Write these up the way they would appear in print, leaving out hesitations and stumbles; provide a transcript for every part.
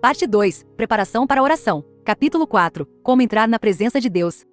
Parte 2. Preparação para a oração. Capítulo 4. Como entrar na presença de Deus.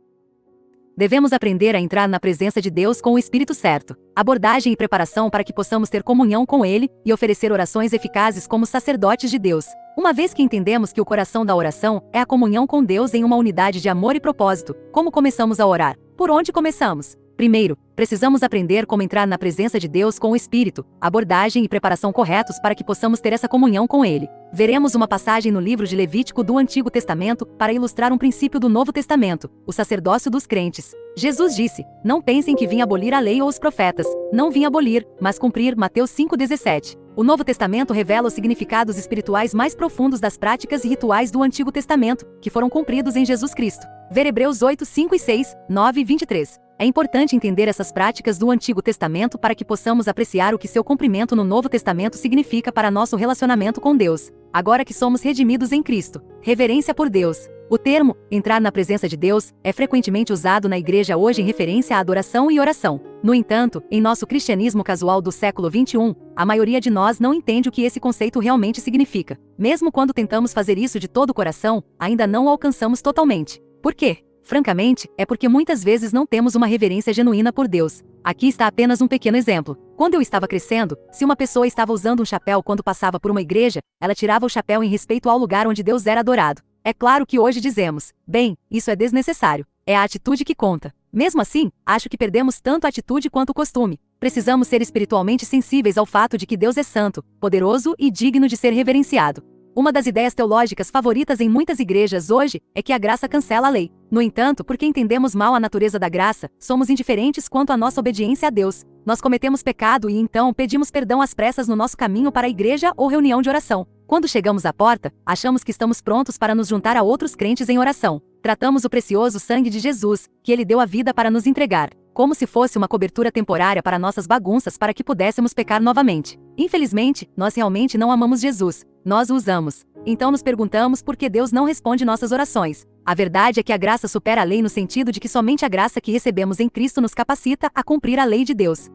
Devemos aprender a entrar na presença de Deus com o espírito certo. Abordagem e preparação para que possamos ter comunhão com Ele e oferecer orações eficazes como sacerdotes de Deus. Uma vez que entendemos que o coração da oração é a comunhão com Deus em uma unidade de amor e propósito, como começamos a orar? Por onde começamos? Primeiro, precisamos aprender como entrar na presença de Deus com o Espírito, abordagem e preparação corretos para que possamos ter essa comunhão com Ele. Veremos uma passagem no livro de Levítico do Antigo Testamento para ilustrar um princípio do Novo Testamento, o sacerdócio dos crentes. Jesus disse: "Não pensem que vim abolir a lei ou os profetas. Não vim abolir, mas cumprir." Mateus 5,17. O Novo Testamento revela os significados espirituais mais profundos das práticas e rituais do Antigo Testamento, que foram cumpridos em Jesus Cristo. Ver Hebreus 8, 5 e 6, 9 e 23. É importante entender essas práticas do Antigo Testamento para que possamos apreciar o que seu cumprimento no Novo Testamento significa para nosso relacionamento com Deus, agora que somos redimidos em Cristo. Reverência por Deus. O termo, entrar na presença de Deus, é frequentemente usado na igreja hoje em referência à adoração e oração. No entanto, em nosso cristianismo casual do século XXI, a maioria de nós não entende o que esse conceito realmente significa. Mesmo quando tentamos fazer isso de todo o coração, ainda não o alcançamos totalmente. Por quê? Francamente, é porque muitas vezes não temos uma reverência genuína por Deus. Aqui está apenas um pequeno exemplo. Quando eu estava crescendo, se uma pessoa estava usando um chapéu quando passava por uma igreja, ela tirava o chapéu em respeito ao lugar onde Deus era adorado. É claro que hoje dizemos: bem, isso é desnecessário. É a atitude que conta. Mesmo assim, acho que perdemos tanto a atitude quanto o costume. Precisamos ser espiritualmente sensíveis ao fato de que Deus é santo, poderoso e digno de ser reverenciado. Uma das ideias teológicas favoritas em muitas igrejas hoje é que a graça cancela a lei. No entanto, porque entendemos mal a natureza da graça, somos indiferentes quanto à nossa obediência a Deus. Nós cometemos pecado e então pedimos perdão às pressas no nosso caminho para a igreja ou reunião de oração. Quando chegamos à porta, achamos que estamos prontos para nos juntar a outros crentes em oração. Tratamos o precioso sangue de Jesus, que Ele deu a vida para nos entregar, como se fosse uma cobertura temporária para nossas bagunças para que pudéssemos pecar novamente. Infelizmente, nós realmente não amamos Jesus. Nós o usamos. Então nos perguntamos por que Deus não responde nossas orações. A verdade é que a graça supera a lei no sentido de que somente a graça que recebemos em Cristo nos capacita a cumprir a lei de Deus.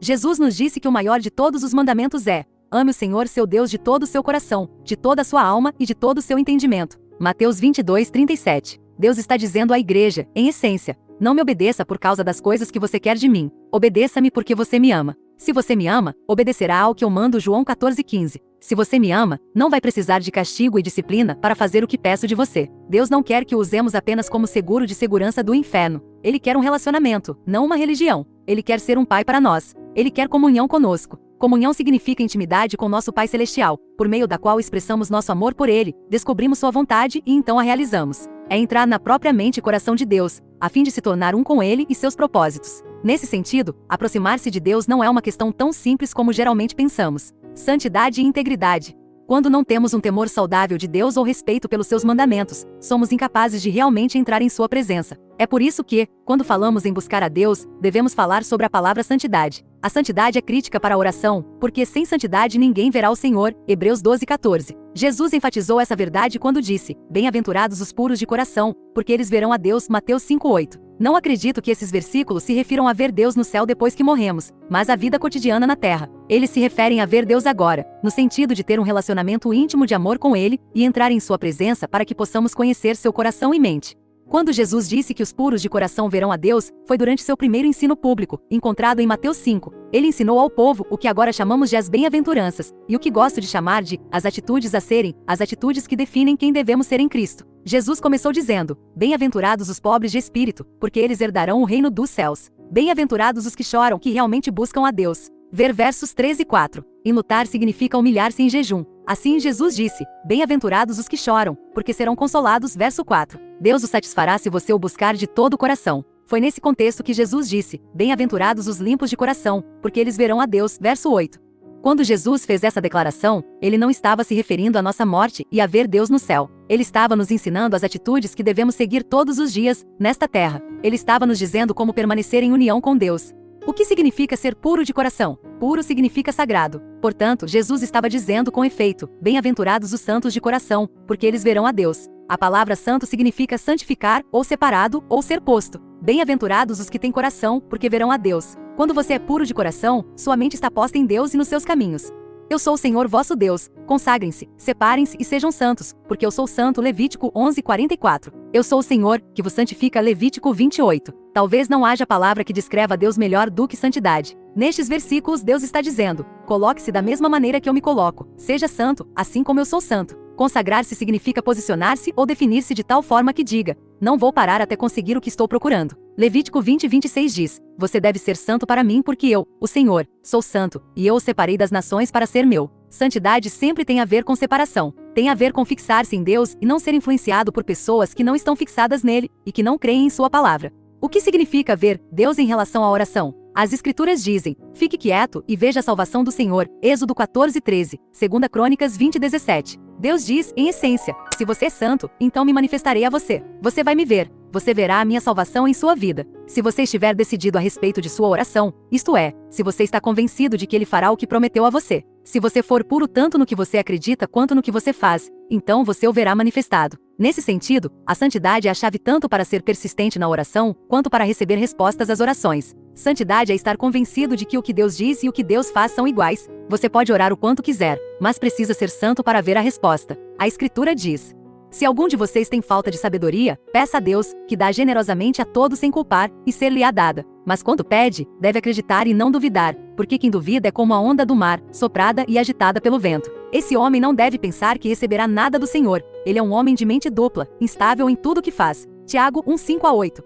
Jesus nos disse que o maior de todos os mandamentos é: ame o Senhor seu Deus de todo o seu coração, de toda a sua alma e de todo o seu entendimento. Mateus 22, 37. Deus está dizendo à igreja, em essência: não me obedeça por causa das coisas que você quer de mim. Obedeça-me porque você me ama. Se você me ama, obedecerá ao que eu mando. João 14,15. Se você me ama, não vai precisar de castigo e disciplina para fazer o que peço de você. Deus não quer que o usemos apenas como seguro de segurança do inferno. Ele quer um relacionamento, não uma religião. Ele quer ser um pai para nós. Ele quer comunhão conosco. Comunhão significa intimidade com nosso Pai Celestial, por meio da qual expressamos nosso amor por Ele, descobrimos sua vontade e então a realizamos. É entrar na própria mente e coração de Deus, a fim de se tornar um com Ele e seus propósitos. Nesse sentido, aproximar-se de Deus não é uma questão tão simples como geralmente pensamos. Santidade e integridade. Quando não temos um temor saudável de Deus ou respeito pelos seus mandamentos, somos incapazes de realmente entrar em sua presença. É por isso que, quando falamos em buscar a Deus, devemos falar sobre a palavra santidade. A santidade é crítica para a oração, porque sem santidade ninguém verá o Senhor. Hebreus 12, 14. Jesus enfatizou essa verdade quando disse: bem-aventurados os puros de coração, porque eles verão a Deus. Mateus 5, 8. Não acredito que esses versículos se refiram a ver Deus no céu depois que morremos, mas à vida cotidiana na terra. Eles se referem a ver Deus agora, no sentido de ter um relacionamento íntimo de amor com Ele e entrar em sua presença para que possamos conhecer seu coração e mente. Quando Jesus disse que os puros de coração verão a Deus, foi durante seu primeiro ensino público, encontrado em Mateus 5. Ele ensinou ao povo o que agora chamamos de as bem-aventuranças, e o que gosto de chamar de as atitudes a serem, as atitudes que definem quem devemos ser em Cristo. Jesus começou dizendo: bem-aventurados os pobres de espírito, porque eles herdarão o reino dos céus. Bem-aventurados os que choram, que realmente buscam a Deus. Ver versos 3 e 4. Enlutar significa humilhar-se em jejum. Assim Jesus disse: bem-aventurados os que choram, porque serão consolados. Verso 4. Deus o satisfará se você o buscar de todo o coração. Foi nesse contexto que Jesus disse: bem-aventurados os limpos de coração, porque eles verão a Deus. Verso 8. Quando Jesus fez essa declaração, ele não estava se referindo à nossa morte e a ver Deus no céu. Ele estava nos ensinando as atitudes que devemos seguir todos os dias, nesta terra. Ele estava nos dizendo como permanecer em união com Deus. O que significa ser puro de coração? Puro significa sagrado. Portanto, Jesus estava dizendo com efeito: bem-aventurados os santos de coração, porque eles verão a Deus. A palavra santo significa santificar, ou separado, ou ser posto. Bem-aventurados os que têm coração, porque verão a Deus. Quando você é puro de coração, sua mente está posta em Deus e nos seus caminhos. Eu sou o Senhor vosso Deus. Consagrem-se, separem-se e sejam santos, porque eu sou santo. Levítico 11:44. Eu sou o Senhor, que vos santifica. Levítico 28. Talvez não haja palavra que descreva Deus melhor do que santidade. Nestes versículos Deus está dizendo: coloque-se da mesma maneira que eu me coloco. Seja santo, assim como eu sou santo. Consagrar-se significa posicionar-se ou definir-se de tal forma que diga: não vou parar até conseguir o que estou procurando. Levítico 20:26 diz: você deve ser santo para mim porque eu, o Senhor, sou santo, e eu o separei das nações para ser meu. Santidade sempre tem a ver com separação. Tem a ver com fixar-se em Deus e não ser influenciado por pessoas que não estão fixadas nele e que não creem em sua palavra. O que significa ver Deus em relação à oração? As Escrituras dizem: fique quieto e veja a salvação do Senhor. Êxodo 14:13, 2 Crônicas 20:17. Deus diz, em essência: se você é santo, então me manifestarei a você. Você vai me ver. Você verá a minha salvação em sua vida. Se você estiver decidido a respeito de sua oração, isto é, se você está convencido de que ele fará o que prometeu a você. Se você for puro tanto no que você acredita quanto no que você faz, então você o verá manifestado. Nesse sentido, a santidade é a chave tanto para ser persistente na oração, quanto para receber respostas às orações. Santidade é estar convencido de que o que Deus diz e o que Deus faz são iguais. Você pode orar o quanto quiser, mas precisa ser santo para ver a resposta. A Escritura diz: se algum de vocês tem falta de sabedoria, peça a Deus, que dá generosamente a todos sem culpar, e ser-lhe-á dada. Mas quando pede, deve acreditar e não duvidar, porque quem duvida é como a onda do mar, soprada e agitada pelo vento. Esse homem não deve pensar que receberá nada do Senhor. Ele é um homem de mente dupla, instável em tudo o que faz. Tiago 1:5-8.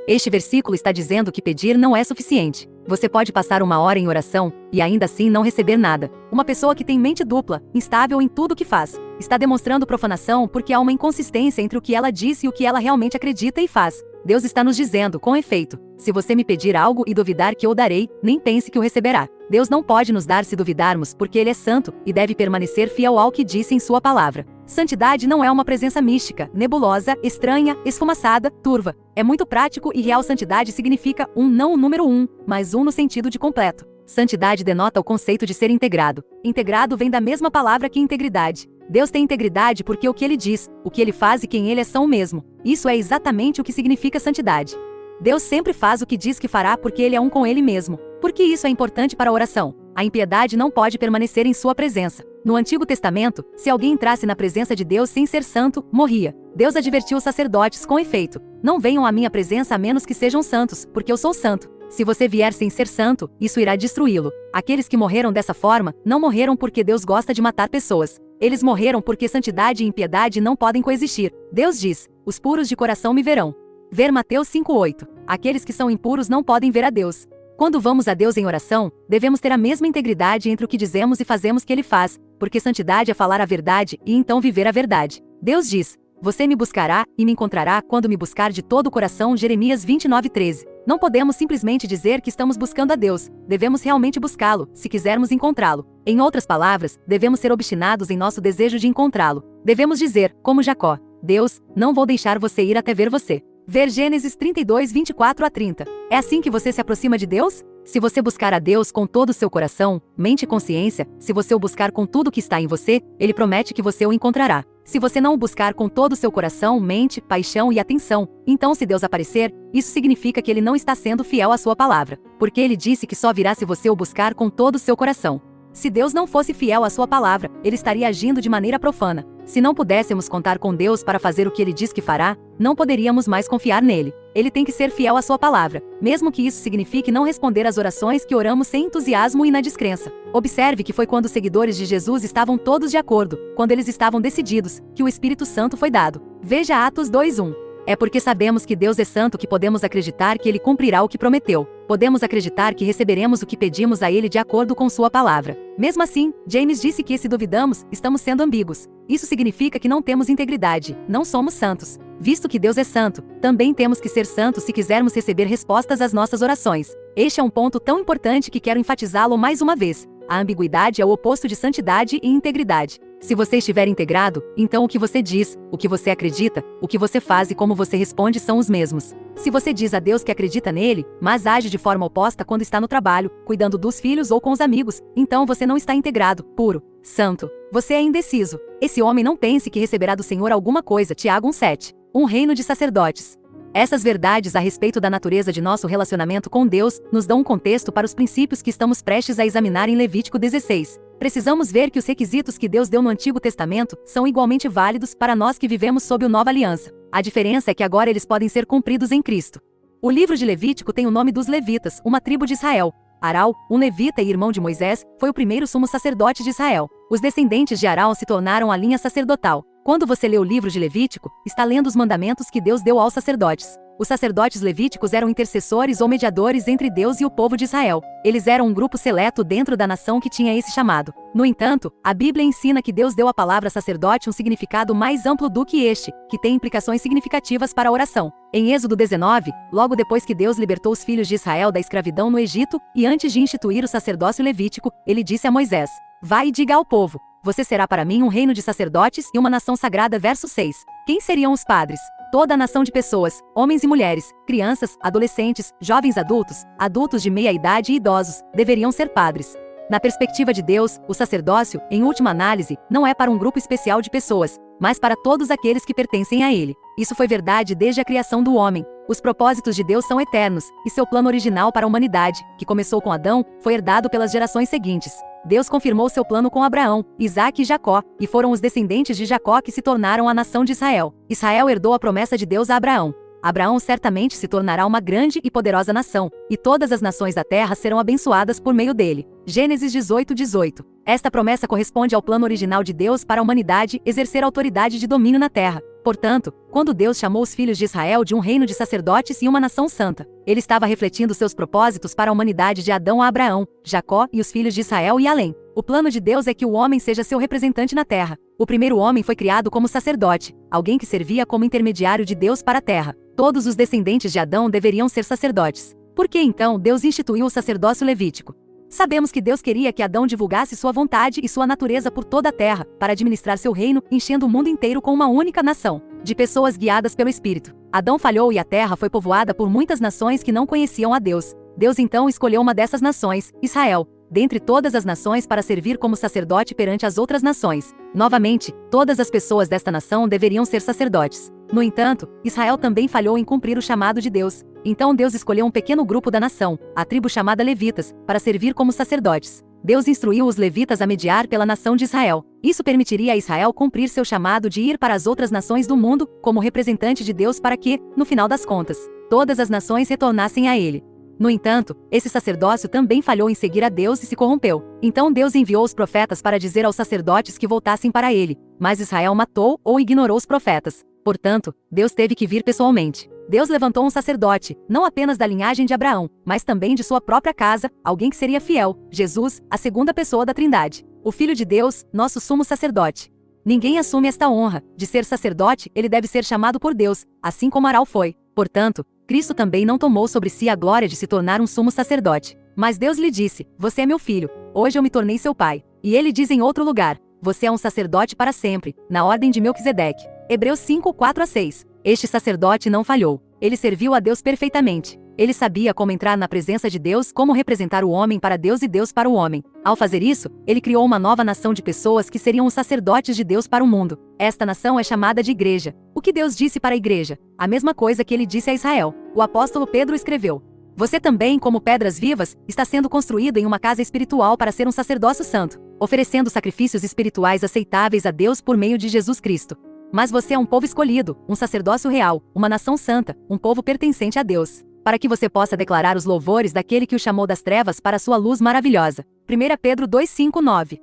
Este versículo está dizendo que pedir não é suficiente. Você pode passar uma hora em oração e ainda assim não receber nada. Uma pessoa que tem mente dupla, instável em tudo o que faz, está demonstrando profanação porque há uma inconsistência entre o que ela diz e o que ela realmente acredita e faz. Deus está nos dizendo, com efeito: se você me pedir algo e duvidar que eu o darei, nem pense que o receberá. Deus não pode nos dar se duvidarmos, porque Ele é santo e deve permanecer fiel ao que disse em sua palavra. Santidade não é uma presença mística, nebulosa, estranha, esfumaçada, turva. É muito prático e real. Santidade significa não o número 1, mas no sentido de completo. Santidade denota o conceito de ser integrado. Integrado vem da mesma palavra que integridade. Deus tem integridade porque o que Ele diz, o que Ele faz e quem Ele é são o mesmo. Isso é exatamente o que significa santidade. Deus sempre faz o que diz que fará porque Ele é um com Ele mesmo. Por que isso é importante para a oração? A impiedade não pode permanecer em sua presença. No Antigo Testamento, se alguém entrasse na presença de Deus sem ser santo, morria. Deus advertiu os sacerdotes com efeito: não venham à minha presença a menos que sejam santos, porque eu sou santo. Se você vier sem ser santo, isso irá destruí-lo. Aqueles que morreram dessa forma, não morreram porque Deus gosta de matar pessoas. Eles morreram porque santidade e impiedade não podem coexistir. Deus diz: os puros de coração me verão. Ver Mateus 5:8. Aqueles que são impuros não podem ver a Deus. Quando vamos a Deus em oração, devemos ter a mesma integridade entre o que dizemos e fazemos que Ele faz, porque santidade é falar a verdade e então viver a verdade. Deus diz: você me buscará e me encontrará quando me buscar de todo o coração. Jeremias 29:13. Não podemos simplesmente dizer que estamos buscando a Deus, devemos realmente buscá-lo, se quisermos encontrá-lo. Em outras palavras, devemos ser obstinados em nosso desejo de encontrá-lo. Devemos dizer, como Jacó: Deus, não vou deixar você ir até ver você. Ver Gênesis 32:24-30. É assim que você se aproxima de Deus? Se você buscar a Deus com todo o seu coração, mente e consciência, se você o buscar com tudo que está em você, Ele promete que você o encontrará. Se você não o buscar com todo o seu coração, mente, paixão e atenção, então se Deus aparecer, isso significa que Ele não está sendo fiel à sua palavra, porque Ele disse que só virá se você o buscar com todo o seu coração. Se Deus não fosse fiel à sua palavra, Ele estaria agindo de maneira profana. Se não pudéssemos contar com Deus para fazer o que Ele diz que fará, não poderíamos mais confiar nele. Ele tem que ser fiel à sua palavra, mesmo que isso signifique não responder às orações que oramos sem entusiasmo e na descrença. Observe que foi quando os seguidores de Jesus estavam todos de acordo, quando eles estavam decididos, que o Espírito Santo foi dado. Veja Atos 2:1. É porque sabemos que Deus é santo que podemos acreditar que Ele cumprirá o que prometeu. Podemos acreditar que receberemos o que pedimos a Ele de acordo com sua palavra. Mesmo assim, James disse que se duvidamos, estamos sendo ambíguos. Isso significa que não temos integridade, não somos santos. Visto que Deus é santo, também temos que ser santos se quisermos receber respostas às nossas orações. Este é um ponto tão importante que quero enfatizá-lo mais uma vez. A ambiguidade é o oposto de santidade e integridade. Se você estiver integrado, então o que você diz, o que você acredita, o que você faz e como você responde são os mesmos. Se você diz a Deus que acredita nele, mas age de forma oposta quando está no trabalho, cuidando dos filhos ou com os amigos, então você não está integrado, puro, santo. Você é indeciso. Esse homem não pense que receberá do Senhor alguma coisa. Tiago 1:7. Um reino de sacerdotes. Essas verdades a respeito da natureza de nosso relacionamento com Deus nos dão um contexto para os princípios que estamos prestes a examinar em Levítico 16. Precisamos ver que os requisitos que Deus deu no Antigo Testamento são igualmente válidos para nós que vivemos sob a Nova Aliança. A diferença é que agora eles podem ser cumpridos em Cristo. O livro de Levítico tem o nome dos levitas, uma tribo de Israel. Arão, um levita e irmão de Moisés, foi o primeiro sumo sacerdote de Israel. Os descendentes de Arão se tornaram a linha sacerdotal. Quando você lê o livro de Levítico, está lendo os mandamentos que Deus deu aos sacerdotes. Os sacerdotes levíticos eram intercessores ou mediadores entre Deus e o povo de Israel. Eles eram um grupo seleto dentro da nação que tinha esse chamado. No entanto, a Bíblia ensina que Deus deu à palavra sacerdote um significado mais amplo do que este, que tem implicações significativas para a oração. Em Êxodo 19, logo depois que Deus libertou os filhos de Israel da escravidão no Egito, e antes de instituir o sacerdócio levítico, ele disse a Moisés: "Vai e diga ao povo: você será para mim um reino de sacerdotes e uma nação sagrada." Verso 6. Quem seriam os padres? Toda a nação de pessoas, homens e mulheres, crianças, adolescentes, jovens adultos, adultos de meia idade e idosos, deveriam ser padres. Na perspectiva de Deus, o sacerdócio, em última análise, não é para um grupo especial de pessoas, mas para todos aqueles que pertencem a ele. Isso foi verdade desde a criação do homem. Os propósitos de Deus são eternos, e seu plano original para a humanidade, que começou com Adão, foi herdado pelas gerações seguintes. Deus confirmou seu plano com Abraão, Isaque e Jacó, e foram os descendentes de Jacó que se tornaram a nação de Israel. Israel herdou a promessa de Deus a Abraão. Abraão certamente se tornará uma grande e poderosa nação, e todas as nações da terra serão abençoadas por meio dele. Gênesis 18:18. Esta promessa corresponde ao plano original de Deus para a humanidade exercer autoridade de domínio na terra. Portanto, quando Deus chamou os filhos de Israel de um reino de sacerdotes e uma nação santa, ele estava refletindo seus propósitos para a humanidade de Adão a Abraão, Jacó e os filhos de Israel e além. O plano de Deus é que o homem seja seu representante na terra. O primeiro homem foi criado como sacerdote, alguém que servia como intermediário de Deus para a terra. Todos os descendentes de Adão deveriam ser sacerdotes. Por que então Deus instituiu o sacerdócio levítico? Sabemos que Deus queria que Adão divulgasse sua vontade e sua natureza por toda a terra, para administrar seu reino, enchendo o mundo inteiro com uma única nação, de pessoas guiadas pelo Espírito. Adão falhou e a terra foi povoada por muitas nações que não conheciam a Deus. Deus então escolheu uma dessas nações, Israel, dentre todas as nações para servir como sacerdote perante as outras nações. Novamente, todas as pessoas desta nação deveriam ser sacerdotes. No entanto, Israel também falhou em cumprir o chamado de Deus. Então Deus escolheu um pequeno grupo da nação, a tribo chamada Levitas, para servir como sacerdotes. Deus instruiu os levitas a mediar pela nação de Israel. Isso permitiria a Israel cumprir seu chamado de ir para as outras nações do mundo, como representante de Deus para que, no final das contas, todas as nações retornassem a ele. No entanto, esse sacerdócio também falhou em seguir a Deus e se corrompeu. Então Deus enviou os profetas para dizer aos sacerdotes que voltassem para ele, mas Israel matou ou ignorou os profetas. Portanto, Deus teve que vir pessoalmente. Deus levantou um sacerdote, não apenas da linhagem de Abraão, mas também de sua própria casa, alguém que seria fiel, Jesus, a segunda pessoa da Trindade. O Filho de Deus, nosso sumo sacerdote. Ninguém assume esta honra. De ser sacerdote, ele deve ser chamado por Deus, assim como Arão foi. Portanto, Cristo também não tomou sobre si a glória de se tornar um sumo sacerdote. Mas Deus lhe disse: "Você é meu filho, hoje eu me tornei seu pai." E ele diz em outro lugar: "Você é um sacerdote para sempre, na ordem de Melquisedeque." Hebreus 5:4-6. Este sacerdote não falhou. Ele serviu a Deus perfeitamente. Ele sabia como entrar na presença de Deus, como representar o homem para Deus e Deus para o homem. Ao fazer isso, ele criou uma nova nação de pessoas que seriam os sacerdotes de Deus para o mundo. Esta nação é chamada de igreja. O que Deus disse para a igreja? A mesma coisa que ele disse a Israel. O apóstolo Pedro escreveu: "Você também, como pedras vivas, está sendo construído em uma casa espiritual para ser um sacerdócio santo, oferecendo sacrifícios espirituais aceitáveis a Deus por meio de Jesus Cristo. Mas você é um povo escolhido, um sacerdócio real, uma nação santa, um povo pertencente a Deus, para que você possa declarar os louvores daquele que o chamou das trevas para a sua luz maravilhosa." 1 Pedro 2:5-9.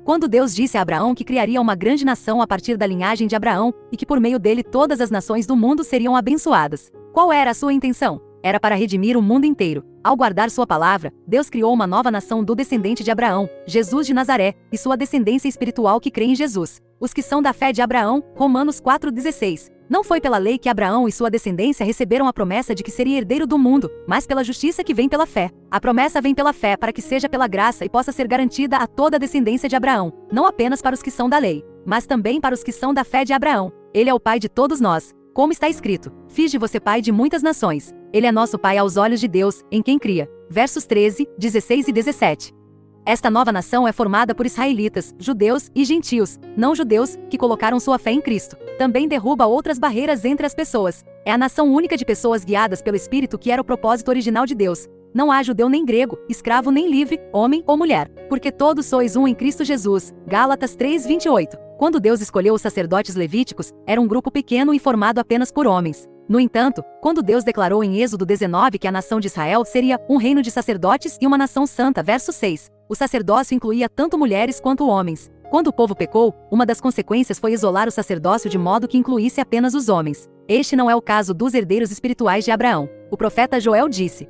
Quando Deus disse a Abraão que criaria uma grande nação a partir da linhagem de Abraão, e que por meio dele todas as nações do mundo seriam abençoadas, qual era a sua intenção? Era para redimir o mundo inteiro. Ao guardar sua palavra, Deus criou uma nova nação do descendente de Abraão, Jesus de Nazaré, e sua descendência espiritual que crê em Jesus. Os que são da fé de Abraão, Romanos 4:16. Não foi pela lei que Abraão e sua descendência receberam a promessa de que seria herdeiro do mundo, mas pela justiça que vem pela fé. A promessa vem pela fé para que seja pela graça e possa ser garantida a toda a descendência de Abraão, não apenas para os que são da lei, mas também para os que são da fé de Abraão. Ele é o pai de todos nós. Como está escrito: "Fiz de você pai de muitas nações." Ele é nosso pai aos olhos de Deus, em quem cria. Versos 13, 16 e 17. Esta nova nação é formada por israelitas, judeus e gentios, não judeus, que colocaram sua fé em Cristo. Também derruba outras barreiras entre as pessoas. É a nação única de pessoas guiadas pelo Espírito que era o propósito original de Deus. não há judeu nem grego, escravo nem livre, homem ou mulher, porque todos sois um em Cristo Jesus. Gálatas 3:28. Quando Deus escolheu os sacerdotes levíticos, era um grupo pequeno e formado apenas por homens. No entanto, quando Deus declarou em Êxodo 19 que a nação de Israel seria um reino de sacerdotes e uma nação santa, verso 6, o sacerdócio incluía tanto mulheres quanto homens. Quando o povo pecou, uma das consequências foi isolar o sacerdócio de modo que incluísse apenas os homens. Este não é o caso dos herdeiros espirituais de Abraão. O profeta Joel disse: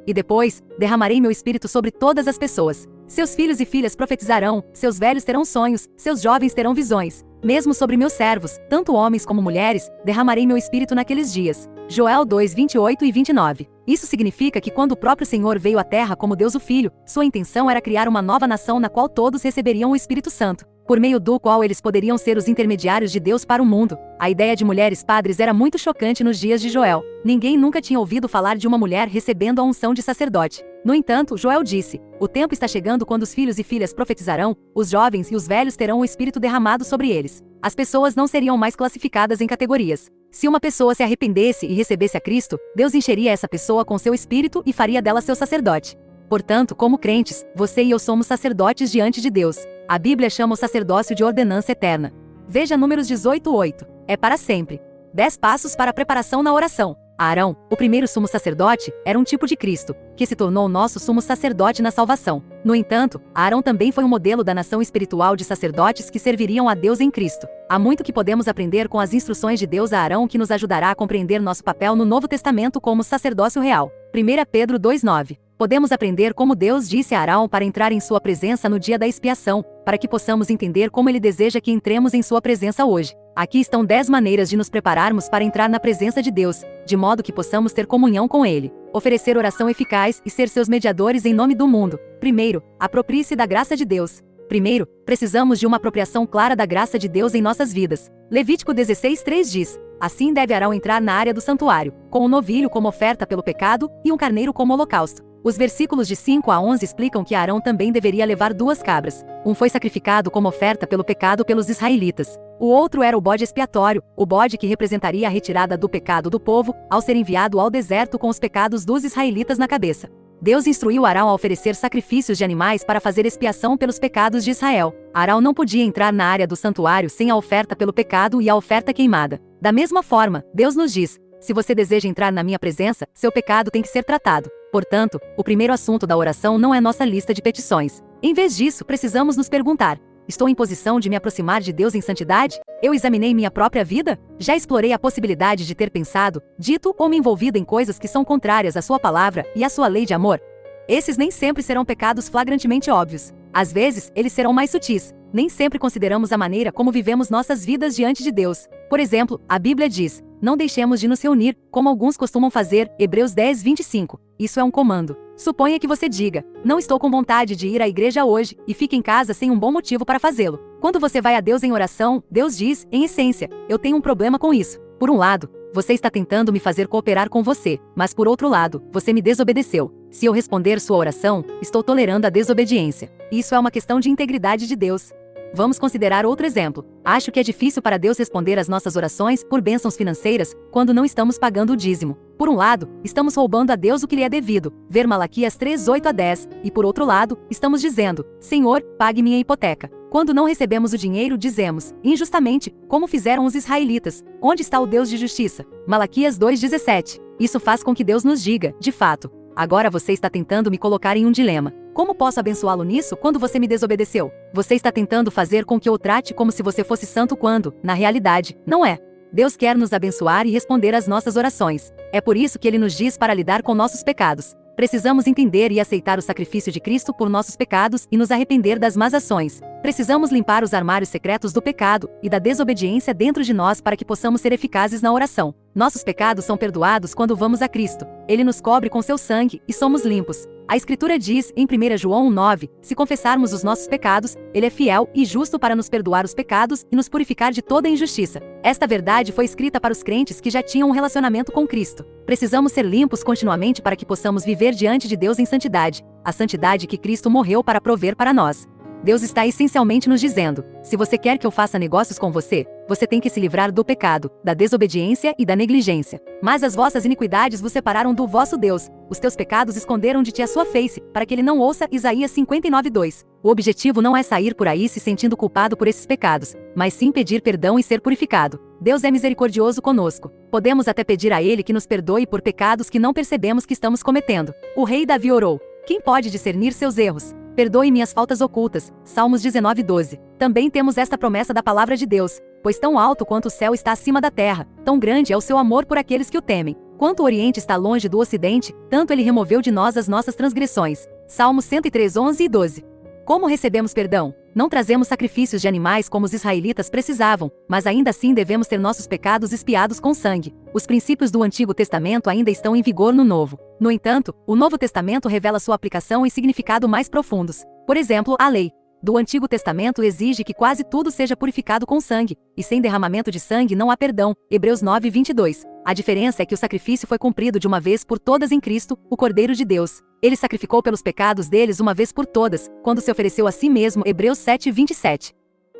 "E depois, derramarei meu espírito sobre todas as pessoas. Seus filhos e filhas profetizarão, seus velhos terão sonhos, seus jovens terão visões. Mesmo sobre meus servos, tanto homens como mulheres, derramarei meu espírito naqueles dias." Joel 2:28 e 29. Isso significa que quando o próprio Senhor veio à Terra como Deus o Filho, sua intenção era criar uma nova nação na qual todos receberiam o Espírito Santo, por meio do qual eles poderiam ser os intermediários de Deus para o mundo. A ideia de mulheres padres era muito chocante nos dias de Joel. Ninguém nunca tinha ouvido falar de uma mulher recebendo a unção de sacerdote. No entanto, Joel disse: "O tempo está chegando quando os filhos e filhas profetizarão, os jovens e os velhos terão o Espírito derramado sobre eles." As pessoas não seriam mais classificadas em categorias. Se uma pessoa se arrependesse e recebesse a Cristo, Deus encheria essa pessoa com seu Espírito e faria dela seu sacerdote. Portanto, como crentes, você e eu somos sacerdotes diante de Deus. A Bíblia chama o sacerdócio de ordenança eterna. Veja Números 18:8. É para sempre. 10 passos para a preparação na oração. Arão, o primeiro sumo sacerdote, era um tipo de Cristo, que se tornou nosso sumo sacerdote na salvação. No entanto, Arão também foi um modelo da nação espiritual de sacerdotes que serviriam a Deus em Cristo. Há muito que podemos aprender com as instruções de Deus a Arão que nos ajudará a compreender nosso papel no Novo Testamento como sacerdócio real. 1 Pedro 2:9. Podemos aprender como Deus disse a Arão para entrar em sua presença no dia da expiação, para que possamos entender como ele deseja que entremos em sua presença hoje. Aqui estão 10 maneiras de nos prepararmos para entrar na presença de Deus, de modo que possamos ter comunhão com Ele, oferecer oração eficaz e ser seus mediadores em nome do mundo. Primeiro, aproprie-se da graça de Deus. Primeiro, precisamos de uma apropriação clara da graça de Deus em nossas vidas. Levítico 16:3 diz: "Assim deve Arão entrar na área do santuário, com um novilho como oferta pelo pecado e um carneiro como holocausto." Os versículos de 5 a 11 explicam que Arão também deveria levar 2 cabras. Um foi sacrificado como oferta pelo pecado pelos israelitas. O outro era o bode expiatório, o bode que representaria a retirada do pecado do povo, ao ser enviado ao deserto com os pecados dos israelitas na cabeça. Deus instruiu Arão a oferecer sacrifícios de animais para fazer expiação pelos pecados de Israel. Arão não podia entrar na área do santuário sem a oferta pelo pecado e a oferta queimada. Da mesma forma, Deus nos diz: "Se você deseja entrar na minha presença, seu pecado tem que ser tratado." Portanto, o primeiro assunto da oração não é nossa lista de petições. Em vez disso, precisamos nos perguntar: estou em posição de me aproximar de Deus em santidade? Eu examinei minha própria vida? Já explorei a possibilidade de ter pensado, dito ou me envolvido em coisas que são contrárias à sua palavra e à sua lei de amor? Esses nem sempre serão pecados flagrantemente óbvios. Às vezes, eles serão mais sutis. Nem sempre consideramos a maneira como vivemos nossas vidas diante de Deus. Por exemplo, a Bíblia diz: "Não deixemos de nos reunir, como alguns costumam fazer." Hebreus 10:25. Isso é um comando. Suponha que você diga: "Não estou com vontade de ir à igreja hoje", e fique em casa sem um bom motivo para fazê-lo. Quando você vai a Deus em oração, Deus diz, em essência: "Eu tenho um problema com isso." Por um lado, você está tentando me fazer cooperar com você, mas por outro lado, você me desobedeceu. Se eu responder sua oração, estou tolerando a desobediência. Isso é uma questão de integridade de Deus. Vamos considerar outro exemplo. Acho que é difícil para Deus responder às nossas orações por bênçãos financeiras quando não estamos pagando o dízimo. Por um lado, estamos roubando a Deus o que lhe é devido, ver Malaquias 3:8-10, e por outro lado, estamos dizendo: "Senhor, pague minha hipoteca." Quando não recebemos o dinheiro, dizemos, injustamente, como fizeram os israelitas: "Onde está o Deus de justiça?" Malaquias 2:17. Isso faz com que Deus nos diga, de fato: "Agora você está tentando me colocar em um dilema. Como posso abençoá-lo nisso quando você me desobedeceu? Você está tentando fazer com que eu o trate como se você fosse santo quando, na realidade, não é." Deus quer nos abençoar e responder às nossas orações. É por isso que Ele nos diz para lidar com nossos pecados. Precisamos entender e aceitar o sacrifício de Cristo por nossos pecados e nos arrepender das más ações. Precisamos limpar os armários secretos do pecado e da desobediência dentro de nós para que possamos ser eficazes na oração. Nossos pecados são perdoados quando vamos a Cristo. Ele nos cobre com seu sangue e somos limpos. A Escritura diz, em 1 João 1:9, se confessarmos os nossos pecados, Ele é fiel e justo para nos perdoar os pecados e nos purificar de toda injustiça. Esta verdade foi escrita para os crentes que já tinham um relacionamento com Cristo. Precisamos ser limpos continuamente para que possamos viver diante de Deus em santidade, a santidade que Cristo morreu para prover para nós. Deus está essencialmente nos dizendo: se você quer que eu faça negócios com você, você tem que se livrar do pecado, da desobediência e da negligência. Mas as vossas iniquidades vos separaram do vosso Deus, os teus pecados esconderam de ti a sua face, para que ele não ouça. Isaías 59:2. O objetivo não é sair por aí se sentindo culpado por esses pecados, mas sim pedir perdão e ser purificado. Deus é misericordioso conosco. Podemos até pedir a Ele que nos perdoe por pecados que não percebemos que estamos cometendo. O rei Davi orou: quem pode discernir seus erros? Perdoe minhas faltas ocultas. Salmos 19:12. Também temos esta promessa da palavra de Deus: pois tão alto quanto o céu está acima da terra, tão grande é o seu amor por aqueles que o temem. Quanto o Oriente está longe do Ocidente, tanto ele removeu de nós as nossas transgressões. Salmos 103:11 e 12. Como recebemos perdão? Não trazemos sacrifícios de animais como os israelitas precisavam, mas ainda assim devemos ter nossos pecados expiados com sangue. Os princípios do Antigo Testamento ainda estão em vigor no Novo. No entanto, o Novo Testamento revela sua aplicação e significado mais profundos. Por exemplo, a lei do Antigo Testamento exige que quase tudo seja purificado com sangue, e sem derramamento de sangue não há perdão. Hebreus 9:22. A diferença é que o sacrifício foi cumprido de uma vez por todas em Cristo, o Cordeiro de Deus. Ele sacrificou pelos pecados deles uma vez por todas, quando se ofereceu a si mesmo. Hebreus 7:27.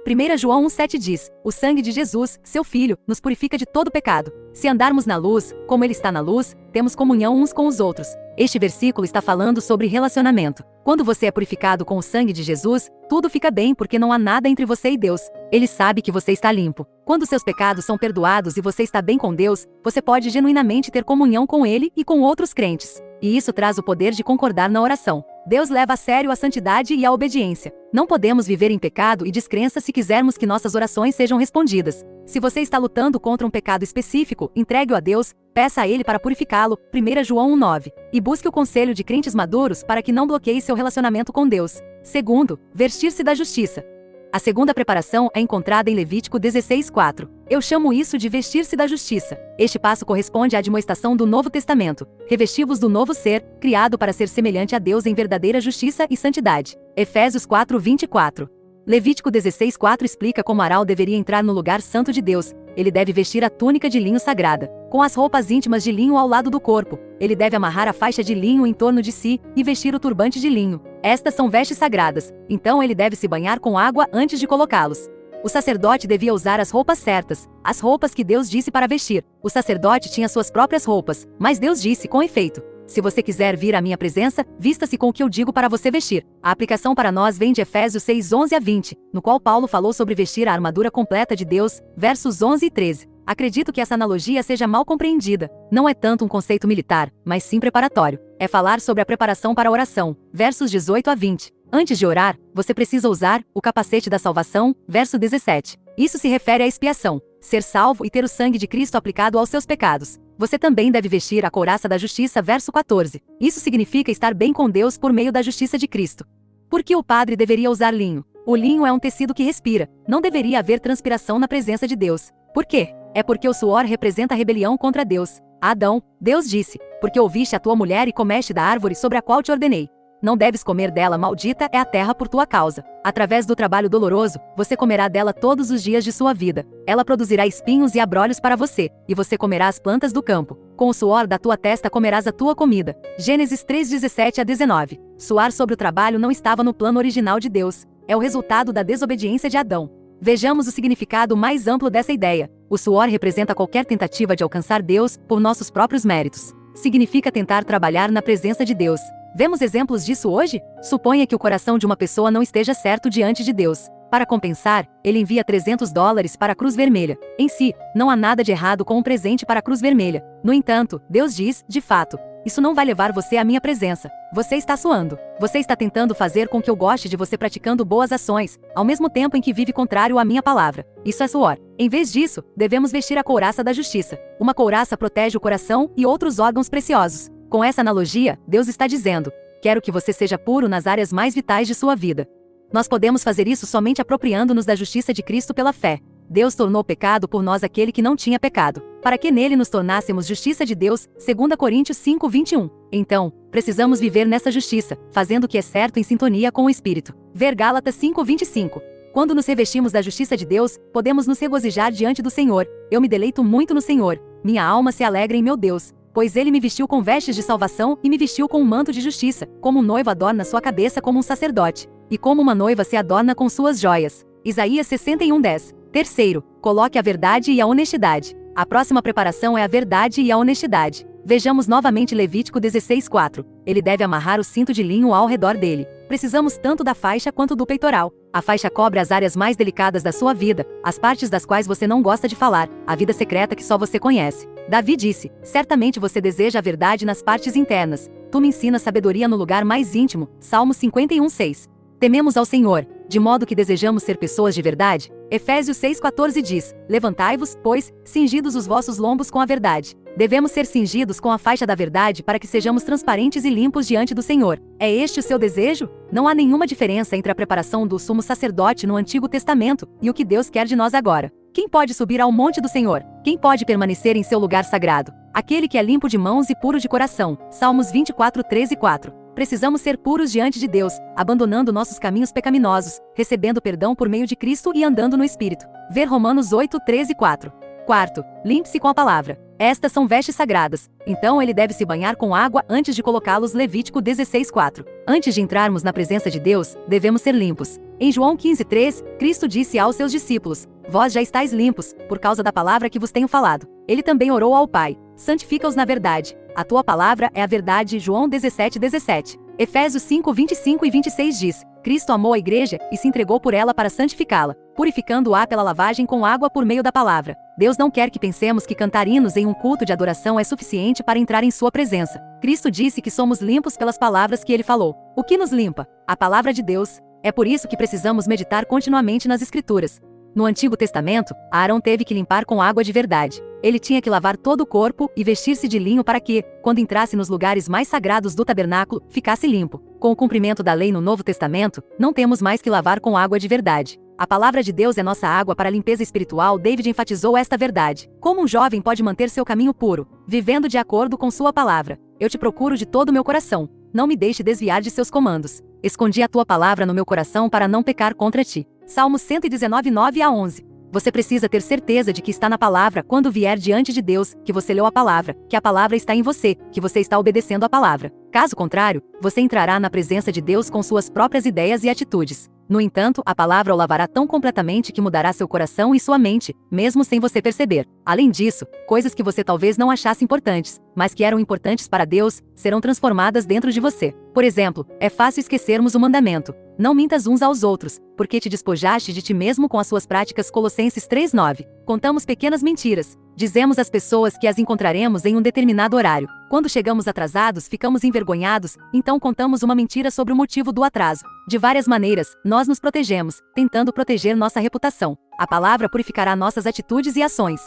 1 João 1:7 diz: o sangue de Jesus, seu Filho, nos purifica de todo pecado. Se andarmos na luz, como ele está na luz, temos comunhão uns com os outros. Este versículo está falando sobre relacionamento. Quando você é purificado com o sangue de Jesus, tudo fica bem porque não há nada entre você e Deus. Ele sabe que você está limpo. Quando seus pecados são perdoados e você está bem com Deus, você pode genuinamente ter comunhão com Ele e com outros crentes. E isso traz o poder de concordar na oração. Deus leva a sério a santidade e a obediência. Não podemos viver em pecado e descrença se quisermos que nossas orações sejam respondidas. Se você está lutando contra um pecado específico, entregue-o a Deus, peça a Ele para purificá-lo, 1 João 1:9. E busque o conselho de crentes maduros para que não bloqueie seu relacionamento com Deus. Segundo, vestir-se da justiça. A segunda preparação é encontrada em Levítico 16:4. Eu chamo isso de vestir-se da justiça. Este passo corresponde à admoestação do Novo Testamento. Revesti-vos do novo ser, criado para ser semelhante a Deus em verdadeira justiça e santidade. Efésios 4:24. Levítico 16:4 explica como Arão deveria entrar no lugar santo de Deus. Ele deve vestir a túnica de linho sagrada, com as roupas íntimas de linho ao lado do corpo. Ele deve amarrar a faixa de linho em torno de si e vestir o turbante de linho. Estas são vestes sagradas, então ele deve se banhar com água antes de colocá-los. O sacerdote devia usar as roupas certas, as roupas que Deus disse para vestir. O sacerdote tinha suas próprias roupas, mas Deus disse com efeito: se você quiser vir à minha presença, vista-se com o que eu digo para você vestir. A aplicação para nós vem de Efésios 6:11 a 20, no qual Paulo falou sobre vestir a armadura completa de Deus, versos 11 e 13. Acredito que essa analogia seja mal compreendida. Não é tanto um conceito militar, mas sim preparatório. É falar sobre a preparação para a oração, versos 18 a 20. Antes de orar, você precisa usar o capacete da salvação, verso 17. Isso se refere à expiação, ser salvo e ter o sangue de Cristo aplicado aos seus pecados. Você também deve vestir a couraça da justiça, verso 14. Isso significa estar bem com Deus por meio da justiça de Cristo. Por que o padre deveria usar linho? O linho é um tecido que respira. Não deveria haver transpiração na presença de Deus. Por quê? É porque o suor representa a rebelião contra Deus. A Adão, Deus disse: porque ouviste a tua mulher e comeste da árvore sobre a qual te ordenei. Não deves comer dela, maldita é a terra por tua causa. Através do trabalho doloroso, você comerá dela todos os dias de sua vida. Ela produzirá espinhos e abrolhos para você, e você comerá as plantas do campo. Com o suor da tua testa comerás a tua comida. Gênesis 3:17 a 19. Suar sobre o trabalho não estava no plano original de Deus. É o resultado da desobediência de Adão. Vejamos o significado mais amplo dessa ideia. O suor representa qualquer tentativa de alcançar Deus por nossos próprios méritos. Significa tentar trabalhar na presença de Deus. Vemos exemplos disso hoje? Suponha que o coração de uma pessoa não esteja certo diante de Deus. Para compensar, ele envia $300 para a Cruz Vermelha. Em si, não há nada de errado com um presente para a Cruz Vermelha. No entanto, Deus diz, de fato: isso não vai levar você à minha presença. Você está suando. Você está tentando fazer com que eu goste de você praticando boas ações, ao mesmo tempo em que vive contrário à minha palavra. Isso é suor. Em vez disso, devemos vestir a couraça da justiça. Uma couraça protege o coração e outros órgãos preciosos. Com essa analogia, Deus está dizendo: quero que você seja puro nas áreas mais vitais de sua vida. Nós podemos fazer isso somente apropriando-nos da justiça de Cristo pela fé. Deus tornou pecado por nós aquele que não tinha pecado, para que nele nos tornássemos justiça de Deus, 2 Coríntios 5:21. Então, precisamos viver nessa justiça, fazendo o que é certo em sintonia com o Espírito. Ver Gálatas 5:25. Quando nos revestimos da justiça de Deus, podemos nos regozijar diante do Senhor. Eu me deleito muito no Senhor. Minha alma se alegra em meu Deus. Pois ele me vestiu com vestes de salvação e me vestiu com um manto de justiça, como um noivo adorna sua cabeça como um sacerdote, e como uma noiva se adorna com suas joias. Isaías 61:10. Terceiro, coloque a verdade e a honestidade. A próxima preparação é a verdade e a honestidade. Vejamos novamente Levítico 16:4. Ele deve amarrar o cinto de linho ao redor dele. Precisamos tanto da faixa quanto do peitoral. A faixa cobre as áreas mais delicadas da sua vida, as partes das quais você não gosta de falar, a vida secreta que só você conhece. Davi disse: certamente você deseja a verdade nas partes internas. Tu me ensinas sabedoria no lugar mais íntimo. Salmo 51:6. Tememos ao Senhor, de modo que desejamos ser pessoas de verdade. Efésios 6:14 diz: levantai-vos, pois, cingidos os vossos lombos com a verdade. Devemos ser cingidos com a faixa da verdade para que sejamos transparentes e limpos diante do Senhor. É este o seu desejo? Não há nenhuma diferença entre a preparação do sumo sacerdote no Antigo Testamento e o que Deus quer de nós agora. Quem pode subir ao monte do Senhor? Quem pode permanecer em seu lugar sagrado? Aquele que é limpo de mãos e puro de coração. Salmos 24:13-4. Precisamos ser puros diante de Deus, abandonando nossos caminhos pecaminosos, recebendo perdão por meio de Cristo e andando no Espírito. Ver Romanos 8:13-4. Quarto, limpe-se com a palavra. Estas são vestes sagradas, então ele deve se banhar com água antes de colocá-los. Levítico 16:4. Antes de entrarmos na presença de Deus, devemos ser limpos. Em João 15:3, Cristo disse aos seus discípulos: vós já estáis limpos, por causa da palavra que vos tenho falado. Ele também orou ao Pai: santifica-os na verdade. A tua palavra é a verdade. João 17:17. Efésios 5:25-26 diz: Cristo amou a igreja e se entregou por ela para santificá-la, purificando-a pela lavagem com água por meio da palavra. Deus não quer que pensemos que cantar hinos em um culto de adoração é suficiente para entrar em sua presença. Cristo disse que somos limpos pelas palavras que ele falou. O que nos limpa? A palavra de Deus. É por isso que precisamos meditar continuamente nas Escrituras. No Antigo Testamento, Arão teve que limpar com água de verdade. Ele tinha que lavar todo o corpo e vestir-se de linho para que, quando entrasse nos lugares mais sagrados do tabernáculo, ficasse limpo. Com o cumprimento da lei no Novo Testamento, não temos mais que lavar com água de verdade. A palavra de Deus é nossa água para a limpeza espiritual. David enfatizou esta verdade. Como um jovem pode manter seu caminho puro? Vivendo de acordo com sua palavra. Eu te procuro de todo o meu coração. Não me deixe desviar de seus comandos. Escondi a tua palavra no meu coração para não pecar contra ti. Salmos 119:9-11. Você precisa ter certeza de que está na palavra quando vier diante de Deus, que você leu a palavra, que a palavra está em você, que você está obedecendo a palavra. Caso contrário, você entrará na presença de Deus com suas próprias ideias e atitudes. No entanto, a palavra o lavará tão completamente que mudará seu coração e sua mente, mesmo sem você perceber. Além disso, coisas que você talvez não achasse importantes, mas que eram importantes para Deus, serão transformadas dentro de você. Por exemplo, é fácil esquecermos o mandamento: não mintas uns aos outros, porque te despojaste de ti mesmo com as suas práticas. Colossenses 3:9. Contamos pequenas mentiras. Dizemos às pessoas que as encontraremos em um determinado horário. Quando chegamos atrasados, ficamos envergonhados, então contamos uma mentira sobre o motivo do atraso. De várias maneiras, nós nos protegemos, tentando proteger nossa reputação. A palavra purificará nossas atitudes e ações.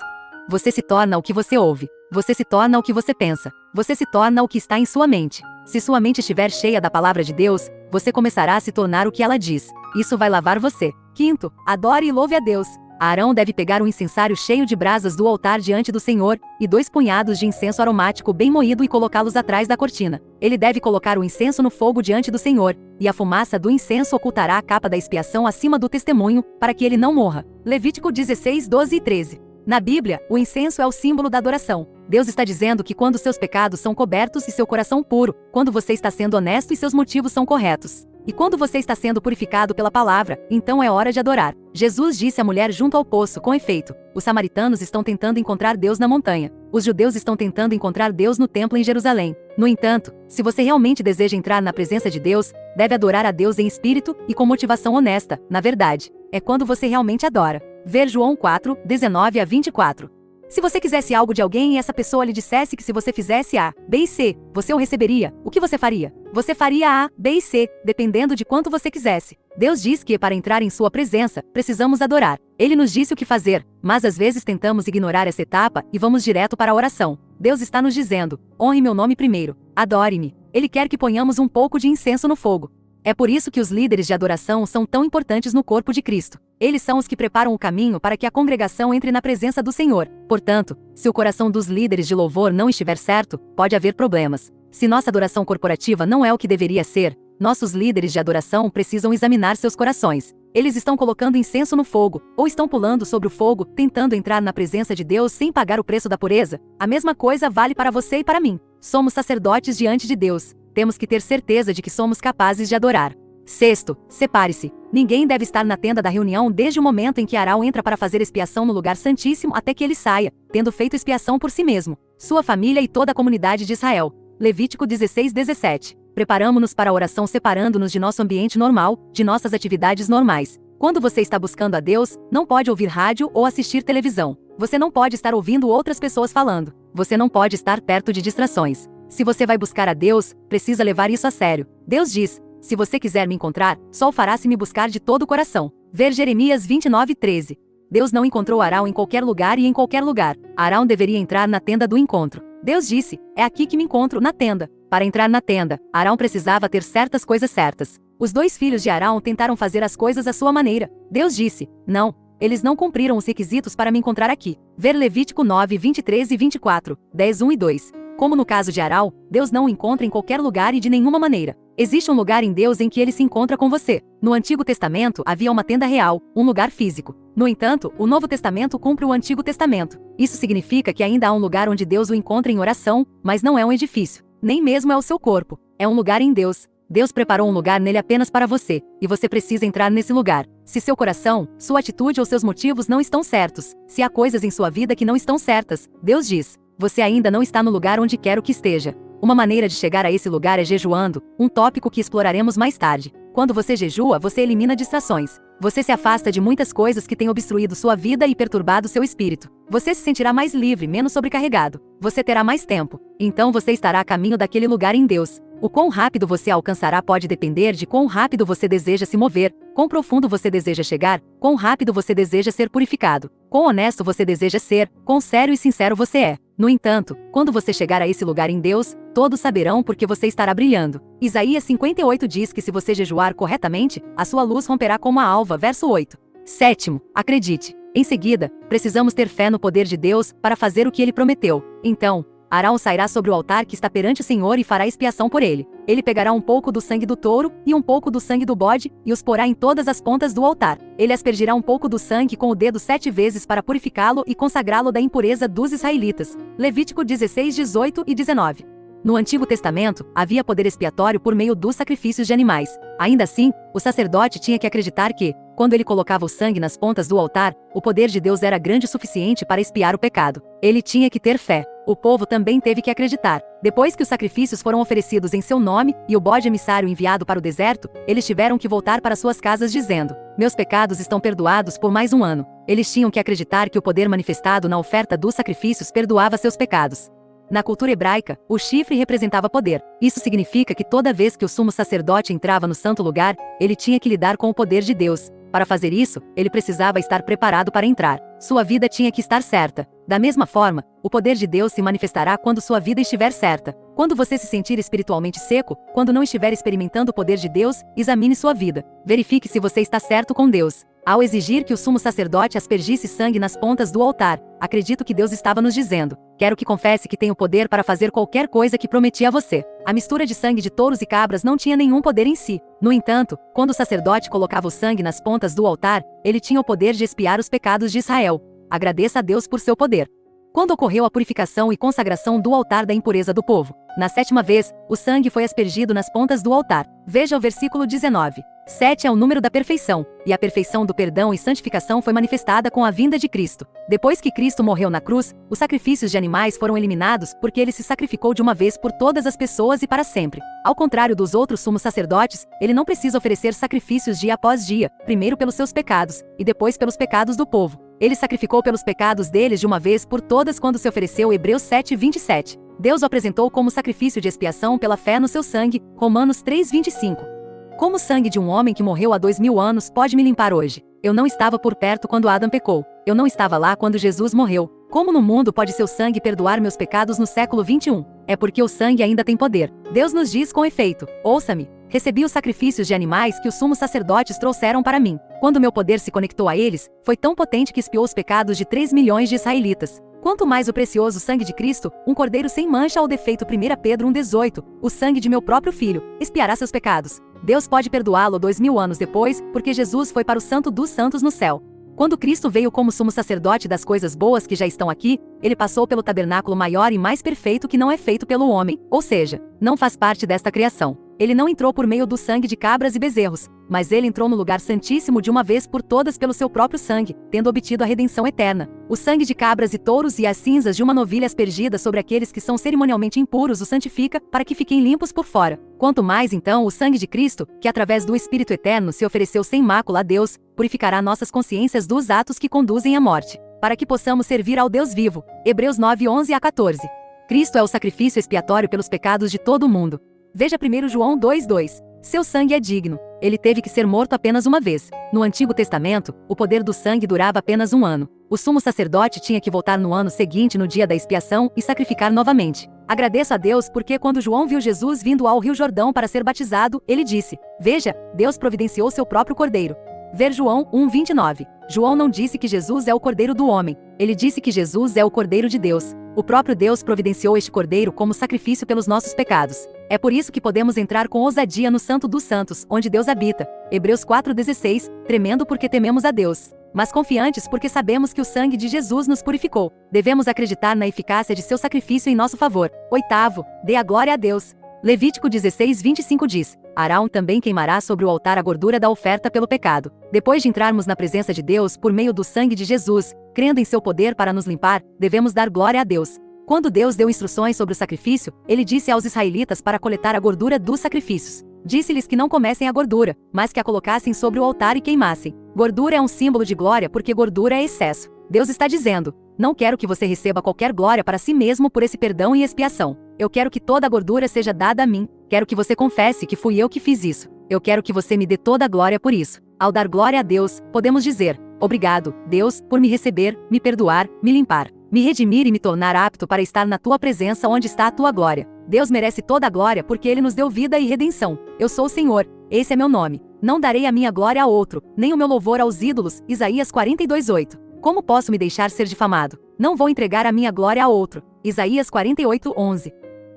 Você se torna o que você ouve. Você se torna o que você pensa. Você se torna o que está em sua mente. Se sua mente estiver cheia da palavra de Deus, você começará a se tornar o que ela diz. Isso vai lavar você. Quinto, adore e louve a Deus. Arão deve pegar um incensário cheio de brasas do altar diante do Senhor, e 2 punhados de incenso aromático bem moído e colocá-los atrás da cortina. Ele deve colocar o incenso no fogo diante do Senhor, e a fumaça do incenso ocultará a capa da expiação acima do testemunho, para que ele não morra. Levítico 16:12-13. Na Bíblia, o incenso é o símbolo da adoração. Deus está dizendo que quando seus pecados são cobertos e seu coração puro, quando você está sendo honesto e seus motivos são corretos. E quando você está sendo purificado pela palavra, então é hora de adorar. Jesus disse à mulher junto ao poço: com efeito, os samaritanos estão tentando encontrar Deus na montanha. Os judeus estão tentando encontrar Deus no templo em Jerusalém. No entanto, se você realmente deseja entrar na presença de Deus, deve adorar a Deus em espírito e com motivação honesta, na verdade. É quando você realmente adora. Ver João 4:19-24. Se você quisesse algo de alguém e essa pessoa lhe dissesse que se você fizesse A, B e C, você o receberia, o que você faria? Você faria A, B e C, dependendo de quanto você quisesse. Deus diz que, para entrar em sua presença, precisamos adorar. Ele nos disse o que fazer, mas às vezes tentamos ignorar essa etapa e vamos direto para a oração. Deus está nos dizendo: honre meu nome primeiro, adore-me. Ele quer que ponhamos um pouco de incenso no fogo. É por isso que os líderes de adoração são tão importantes no corpo de Cristo. Eles são os que preparam o caminho para que a congregação entre na presença do Senhor. Portanto, se o coração dos líderes de louvor não estiver certo, pode haver problemas. Se nossa adoração corporativa não é o que deveria ser, nossos líderes de adoração precisam examinar seus corações. Eles estão colocando incenso no fogo, ou estão pulando sobre o fogo, tentando entrar na presença de Deus sem pagar o preço da pureza. A mesma coisa vale para você e para mim. Somos sacerdotes diante de Deus. Temos que ter certeza de que somos capazes de adorar. Sexto, separe-se. Ninguém deve estar na tenda da reunião desde o momento em que Arão entra para fazer expiação no lugar santíssimo até que ele saia, tendo feito expiação por si mesmo, sua família e toda a comunidade de Israel. Levítico 16:17. Preparamo-nos para a oração separando-nos de nosso ambiente normal, de nossas atividades normais. Quando você está buscando a Deus, não pode ouvir rádio ou assistir televisão. Você não pode estar ouvindo outras pessoas falando. Você não pode estar perto de distrações. Se você vai buscar a Deus, precisa levar isso a sério. Deus diz: se você quiser me encontrar, só o fará se me buscar de todo o coração. Ver Jeremias 29:13. Deus não encontrou Arão em qualquer lugar e em qualquer lugar. Arão deveria entrar na tenda do encontro. Deus disse: é aqui que me encontro, na tenda. Para entrar na tenda, Arão precisava ter certas coisas certas. Os dois filhos de Arão tentaram fazer as coisas à sua maneira. Deus disse: não, eles não cumpriram os requisitos para me encontrar aqui. Ver Levítico 9:23 e 24, 10:1 e 2. Como no caso de Arão, Deus não o encontra em qualquer lugar e de nenhuma maneira. Existe um lugar em Deus em que ele se encontra com você. No Antigo Testamento havia uma tenda real, um lugar físico. No entanto, o Novo Testamento cumpre o Antigo Testamento. Isso significa que ainda há um lugar onde Deus o encontra em oração, mas não é um edifício. Nem mesmo é o seu corpo. É um lugar em Deus. Deus preparou um lugar nele apenas para você, e você precisa entrar nesse lugar. Se seu coração, sua atitude ou seus motivos não estão certos, se há coisas em sua vida que não estão certas, Deus diz: você ainda não está no lugar onde quero que esteja. Uma maneira de chegar a esse lugar é jejuando, um tópico que exploraremos mais tarde. Quando você jejua, você elimina distrações. Você se afasta de muitas coisas que têm obstruído sua vida e perturbado seu espírito. Você se sentirá mais livre, menos sobrecarregado. Você terá mais tempo. Então você estará a caminho daquele lugar em Deus. O quão rápido você alcançará pode depender de quão rápido você deseja se mover, quão profundo você deseja chegar, quão rápido você deseja ser purificado, quão honesto você deseja ser, quão sério e sincero você é. No entanto, quando você chegar a esse lugar em Deus, todos saberão porque você estará brilhando. Isaías 58 diz que se você jejuar corretamente, a sua luz romperá como a alva. Verso 8. Sétimo, acredite. Em seguida, precisamos ter fé no poder de Deus para fazer o que ele prometeu. Então, Arão sairá sobre o altar que está perante o Senhor e fará expiação por ele. Ele pegará um pouco do sangue do touro e um pouco do sangue do bode e os porá em todas as pontas do altar. Ele aspergirá um pouco do sangue com o dedo 7 vezes para purificá-lo e consagrá-lo da impureza dos israelitas. Levítico 16:18 e 19. No Antigo Testamento, havia poder expiatório por meio dos sacrifícios de animais. Ainda assim, o sacerdote tinha que acreditar que, quando ele colocava o sangue nas pontas do altar, o poder de Deus era grande o suficiente para expiar o pecado. Ele tinha que ter fé. O povo também teve que acreditar. Depois que os sacrifícios foram oferecidos em seu nome e o bode emissário enviado para o deserto, eles tiveram que voltar para suas casas dizendo: meus pecados estão perdoados por mais um ano. Eles tinham que acreditar que o poder manifestado na oferta dos sacrifícios perdoava seus pecados. Na cultura hebraica, o chifre representava poder. Isso significa que toda vez que o sumo sacerdote entrava no santo lugar, ele tinha que lidar com o poder de Deus. Para fazer isso, ele precisava estar preparado para entrar. Sua vida tinha que estar certa. Da mesma forma, o poder de Deus se manifestará quando sua vida estiver certa. Quando você se sentir espiritualmente seco, quando não estiver experimentando o poder de Deus, examine sua vida. Verifique se você está certo com Deus. Ao exigir que o sumo sacerdote aspergisse sangue nas pontas do altar, acredito que Deus estava nos dizendo: quero que confesse que tenho poder para fazer qualquer coisa que prometi a você. A mistura de sangue de touros e cabras não tinha nenhum poder em si. No entanto, quando o sacerdote colocava o sangue nas pontas do altar, ele tinha o poder de expiar os pecados de Israel. Agradeça a Deus por seu poder. Quando ocorreu a purificação e consagração do altar da impureza do povo? Na 7ª vez, o sangue foi aspergido nas pontas do altar. Veja o versículo 19. 7 é o número da perfeição, e a perfeição do perdão e santificação foi manifestada com a vinda de Cristo. Depois que Cristo morreu na cruz, os sacrifícios de animais foram eliminados porque ele se sacrificou de uma vez por todas as pessoas e para sempre. Ao contrário dos outros sumos sacerdotes, ele não precisa oferecer sacrifícios dia após dia, primeiro pelos seus pecados, e depois pelos pecados do povo. Ele sacrificou pelos pecados deles de uma vez por todas quando se ofereceu. Hebreus 7:27. Deus o apresentou como sacrifício de expiação pela fé no seu sangue. Romanos 3:25. Como o sangue de um homem que morreu há 2000 anos pode me limpar hoje? Eu não estava por perto quando Adão pecou. Eu não estava lá quando Jesus morreu. Como no mundo pode seu sangue perdoar meus pecados no século 21? É porque o sangue ainda tem poder. Deus nos diz com efeito: ouça-me. Recebi os sacrifícios de animais que os sumos sacerdotes trouxeram para mim. Quando meu poder se conectou a eles, foi tão potente que expiou os pecados de 3 milhões de israelitas. Quanto mais o precioso sangue de Cristo, um cordeiro sem mancha ou defeito. 1 Pedro 1:18, o sangue de meu próprio filho, expiará seus pecados. Deus pode perdoá-lo 2000 anos depois, porque Jesus foi para o Santo dos Santos no céu. Quando Cristo veio como sumo sacerdote das coisas boas que já estão aqui, ele passou pelo tabernáculo maior e mais perfeito que não é feito pelo homem, ou seja, não faz parte desta criação. Ele não entrou por meio do sangue de cabras e bezerros, mas ele entrou no lugar santíssimo de uma vez por todas pelo seu próprio sangue, tendo obtido a redenção eterna. O sangue de cabras e touros e as cinzas de uma novilha aspergida sobre aqueles que são cerimonialmente impuros os santifica, para que fiquem limpos por fora. Quanto mais então o sangue de Cristo, que através do Espírito Eterno se ofereceu sem mácula a Deus, purificará nossas consciências dos atos que conduzem à morte, para que possamos servir ao Deus vivo. Hebreus 9:11-14. Cristo é o sacrifício expiatório pelos pecados de todo o mundo. Veja 1 João 2:2. Seu sangue é digno. Ele teve que ser morto apenas uma vez. No Antigo Testamento, o poder do sangue durava apenas 1 ano. O sumo sacerdote tinha que voltar no ano seguinte no dia da expiação e sacrificar novamente. Agradeço a Deus porque quando João viu Jesus vindo ao Rio Jordão para ser batizado, ele disse: Veja, Deus providenciou seu próprio cordeiro. Ver João 1:29. João não disse que Jesus é o cordeiro do homem. Ele disse que Jesus é o cordeiro de Deus. O próprio Deus providenciou este cordeiro como sacrifício pelos nossos pecados. É por isso que podemos entrar com ousadia no Santo dos Santos, onde Deus habita. Hebreus 4:16, tremendo porque tememos a Deus, mas confiantes porque sabemos que o sangue de Jesus nos purificou. Devemos acreditar na eficácia de seu sacrifício em nosso favor. 8º, dê a glória a Deus. Levítico 16:25 diz: Arão também queimará sobre o altar a gordura da oferta pelo pecado. Depois de entrarmos na presença de Deus por meio do sangue de Jesus, crendo em seu poder para nos limpar, devemos dar glória a Deus. Quando Deus deu instruções sobre o sacrifício, ele disse aos israelitas para coletar a gordura dos sacrifícios. Disse-lhes que não comessem a gordura, mas que a colocassem sobre o altar e queimassem. Gordura é um símbolo de glória porque gordura é excesso. Deus está dizendo: não quero que você receba qualquer glória para si mesmo por esse perdão e expiação. Eu quero que toda a gordura seja dada a mim. Quero que você confesse que fui eu que fiz isso. Eu quero que você me dê toda a glória por isso. Ao dar glória a Deus, podemos dizer: obrigado, Deus, por me receber, me perdoar, me limpar, me redimir e me tornar apto para estar na tua presença onde está a tua glória. Deus merece toda a glória porque ele nos deu vida e redenção. Eu sou o Senhor, esse é meu nome. Não darei a minha glória a outro, nem o meu louvor aos ídolos. Isaías 42:8. Como posso me deixar ser difamado? Não vou entregar a minha glória a outro. Isaías 48:11.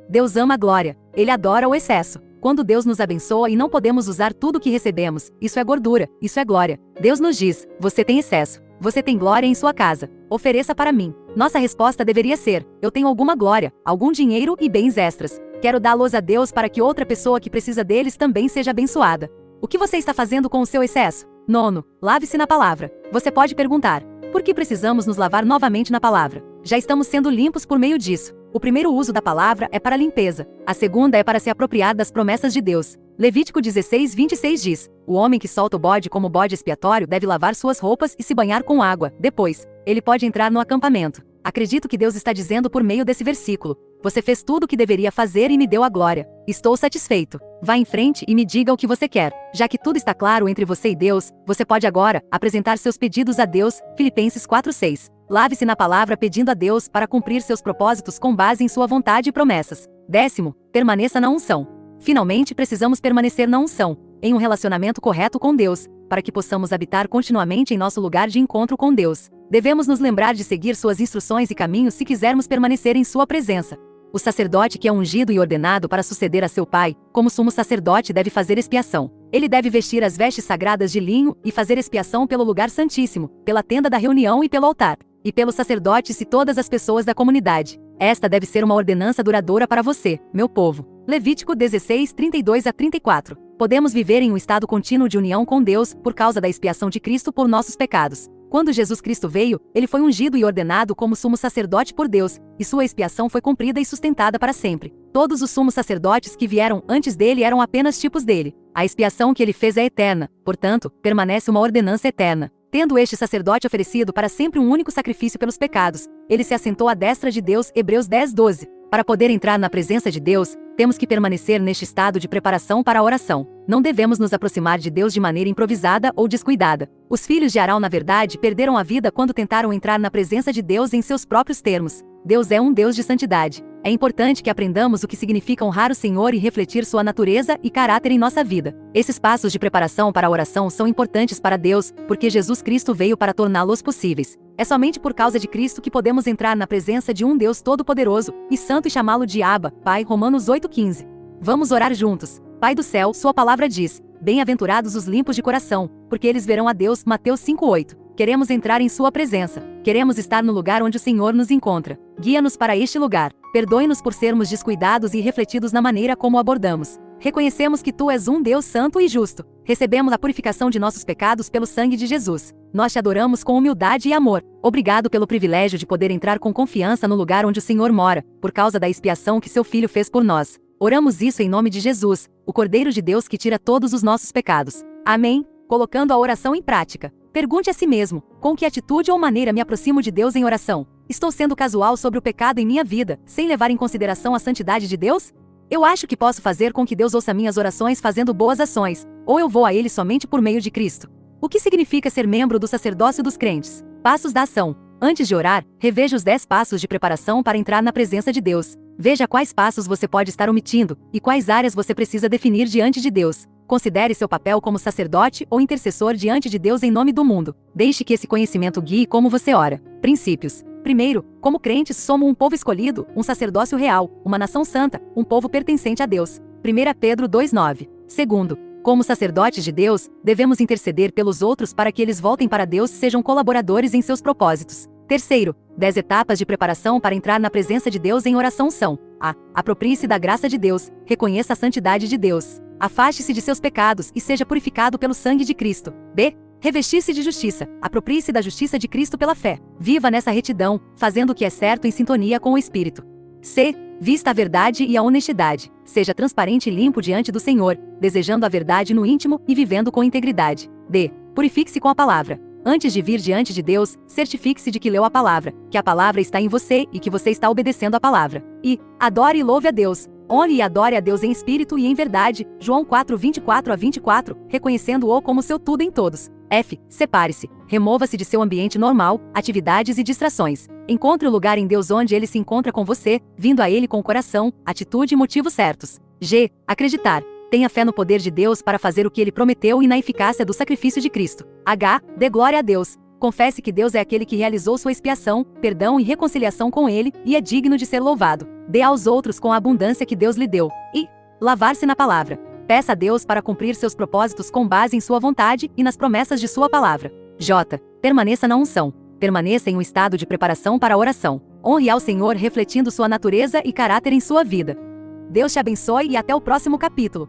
Deus ama a glória. Ele adora o excesso. Quando Deus nos abençoa e não podemos usar tudo o que recebemos, isso é gordura, isso é glória. Deus nos diz: você tem excesso. Você tem glória em sua casa. Ofereça para mim. Nossa resposta deveria ser: eu tenho alguma glória, algum dinheiro e bens extras. Quero dá-los a Deus para que outra pessoa que precisa deles também seja abençoada. O que você está fazendo com o seu excesso? 9. Lave-se na palavra. Você pode perguntar: por que precisamos nos lavar novamente na palavra? Já estamos sendo limpos por meio disso. O primeiro uso da palavra é para limpeza. A segunda é para se apropriar das promessas de Deus. Levítico 16:26 diz: o homem que solta o bode como bode expiatório deve lavar suas roupas e se banhar com água. Depois, ele pode entrar no acampamento. Acredito que Deus está dizendo por meio desse versículo: você fez tudo o que deveria fazer e me deu a glória. Estou satisfeito. Vá em frente e me diga o que você quer. Já que tudo está claro entre você e Deus, você pode agora apresentar seus pedidos a Deus. Filipenses 4:6. Lave-se na palavra pedindo a Deus para cumprir seus propósitos com base em sua vontade e promessas. 10. Permaneça na unção. Finalmente precisamos permanecer na unção, em um relacionamento correto com Deus, para que possamos habitar continuamente em nosso lugar de encontro com Deus. Devemos nos lembrar de seguir suas instruções e caminhos se quisermos permanecer em sua presença. O sacerdote que é ungido e ordenado para suceder a seu pai, como sumo sacerdote, deve fazer expiação. Ele deve vestir as vestes sagradas de linho e fazer expiação pelo lugar santíssimo, pela tenda da reunião e pelo altar, e pelos sacerdotes e todas as pessoas da comunidade. Esta deve ser uma ordenança duradoura para você, meu povo. Levítico 16:32-34. Podemos viver em um estado contínuo de união com Deus por causa da expiação de Cristo por nossos pecados. Quando Jesus Cristo veio, ele foi ungido e ordenado como sumo sacerdote por Deus, e sua expiação foi cumprida e sustentada para sempre. Todos os sumos sacerdotes que vieram antes dele eram apenas tipos dele. A expiação que ele fez é eterna, portanto, permanece uma ordenança eterna. Tendo este sacerdote oferecido para sempre um único sacrifício pelos pecados, ele se assentou à destra de Deus. Hebreus 10:12. Para poder entrar na presença de Deus, temos que permanecer neste estado de preparação para a oração. Não devemos nos aproximar de Deus de maneira improvisada ou descuidada. Os filhos de Arão, na verdade, perderam a vida quando tentaram entrar na presença de Deus em seus próprios termos. Deus é um Deus de santidade. É importante que aprendamos o que significa honrar o Senhor e refletir sua natureza e caráter em nossa vida. Esses passos de preparação para a oração são importantes para Deus, porque Jesus Cristo veio para torná-los possíveis. É somente por causa de Cristo que podemos entrar na presença de um Deus todo-poderoso e santo e chamá-lo de Abba, Pai. Romanos 8:15. Vamos orar juntos. Pai do céu, sua palavra diz: bem-aventurados os limpos de coração, porque eles verão a Deus. Mateus 5:8. Queremos entrar em sua presença. Queremos estar no lugar onde o Senhor nos encontra. Guia-nos para este lugar. Perdoe-nos por sermos descuidados e irrefletidos na maneira como o abordamos. Reconhecemos que Tu és um Deus santo e justo. Recebemos a purificação de nossos pecados pelo sangue de Jesus. Nós te adoramos com humildade e amor. Obrigado pelo privilégio de poder entrar com confiança no lugar onde o Senhor mora, por causa da expiação que Seu Filho fez por nós. Oramos isso em nome de Jesus, o Cordeiro de Deus que tira todos os nossos pecados. Amém? Colocando a oração em prática. Pergunte a si mesmo, com que atitude ou maneira me aproximo de Deus em oração? Estou sendo casual sobre o pecado em minha vida, sem levar em consideração a santidade de Deus? Eu acho que posso fazer com que Deus ouça minhas orações fazendo boas ações, ou eu vou a Ele somente por meio de Cristo. O que significa ser membro do sacerdócio dos crentes? Passos da ação. Antes de orar, reveja os 10 passos de preparação para entrar na presença de Deus. Veja quais passos você pode estar omitindo, e quais áreas você precisa definir diante de Deus. Considere seu papel como sacerdote ou intercessor diante de Deus em nome do mundo. Deixe que esse conhecimento guie como você ora. Princípios. Primeiro, como crentes somos um povo escolhido, um sacerdócio real, uma nação santa, um povo pertencente a Deus. 1 Pedro 2:9. Segundo, como sacerdotes de Deus, devemos interceder pelos outros para que eles voltem para Deus e sejam colaboradores em seus propósitos. Terceiro, 10 etapas de preparação para entrar na presença de Deus em oração são: A. Aproprie-se da graça de Deus, reconheça a santidade de Deus. Afaste-se de seus pecados e seja purificado pelo sangue de Cristo. B. Revestir-se de justiça, aproprie-se da justiça de Cristo pela fé. Viva nessa retidão, fazendo o que é certo em sintonia com o Espírito. C. Vista a verdade e a honestidade. Seja transparente e limpo diante do Senhor, desejando a verdade no íntimo e vivendo com integridade. D. Purifique-se com a palavra. Antes de vir diante de Deus, certifique-se de que leu a palavra, que a palavra está em você e que você está obedecendo a palavra. E adore e louve a Deus. Honre e adore a Deus em espírito e em verdade. João 4:24-24, reconhecendo-o como seu tudo em todos. F. Separe-se. Remova-se de seu ambiente normal, atividades e distrações. Encontre o lugar em Deus onde Ele se encontra com você, vindo a Ele com o coração, atitude e motivos certos. G. Acreditar. Tenha fé no poder de Deus para fazer o que Ele prometeu e na eficácia do sacrifício de Cristo. H. Dê glória a Deus. Confesse que Deus é aquele que realizou sua expiação, perdão e reconciliação com Ele, e é digno de ser louvado. Dê aos outros com a abundância que Deus lhe deu. E lavar-se na palavra. Peça a Deus para cumprir seus propósitos com base em sua vontade e nas promessas de sua palavra. J. Permaneça na unção. Permaneça em um estado de preparação para a oração. Honre ao Senhor refletindo sua natureza e caráter em sua vida. Deus te abençoe e até o próximo capítulo.